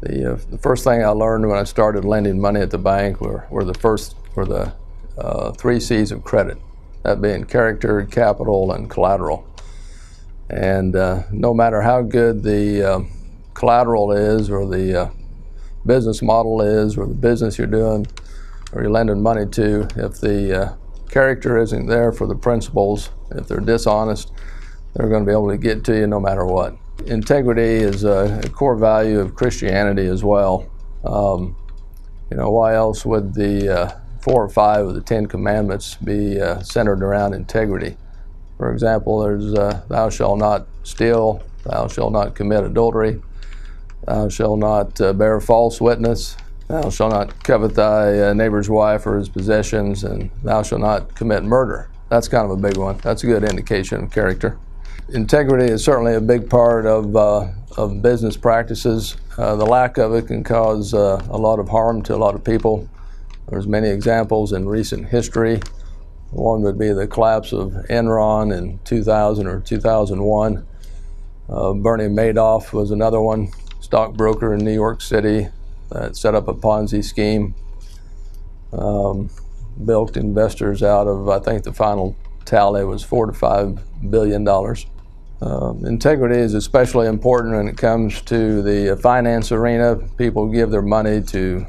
The first thing I learned when I started lending money at the bank were the 3 C's of credit, that being character, capital, and collateral. And no matter how good the collateral is, or the business model is, or the business you're doing, or you're lending money to, if the character isn't there for the principals, if they're dishonest, they're going to be able to get to you no matter what. Integrity is a core value of Christianity as well. Why else would the 4 or 5 of the 10 commandments be centered around integrity? For example, there's thou shalt not steal, thou shalt not commit adultery, thou shalt not bear false witness, thou shalt not covet thy neighbor's wife or his possessions, and thou shalt not commit murder. That's kind of a big one. That's a good indication of character. Integrity is certainly a big part of business practices. The lack of it can cause a lot of harm to a lot of people. There's many examples in recent history. One would be the collapse of Enron in 2000 or 2001. Bernie Madoff was another one, stockbroker in New York City that set up a Ponzi scheme, bilked investors out of, I think the final tally was $4 to $5 billion. Integrity is especially important when it comes to the finance arena. People give their money to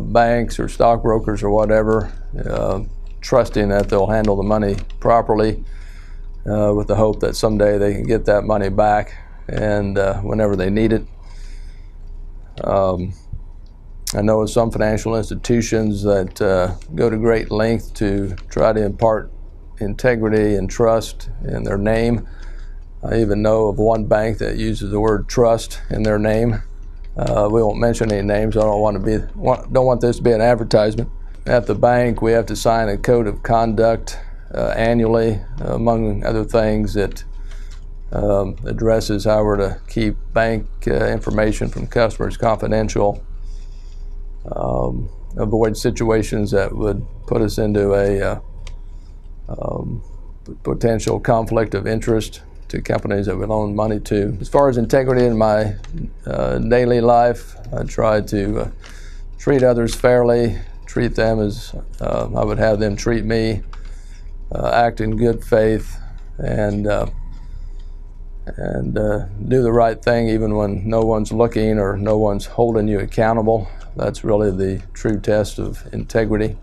banks or stockbrokers or whatever, trusting that they'll handle the money properly, with the hope that someday they can get that money back and whenever they need it. I know of some financial institutions that go to great length to try to impart integrity and trust in their name. I even know of one bank that uses the word trust in their name. We won't mention any names. I don't want this to be an advertisement. At the bank, we have to sign a code of conduct annually, among other things. It addresses how we're to keep bank information from customers confidential, avoid situations that would put us into a potential conflict of interest to companies that we loan money to. As far as integrity in my daily life, I try to treat others fairly, treat them as I would have them treat me, act in good faith, and do the right thing even when no one's looking or no one's holding you accountable. That's really the true test of integrity.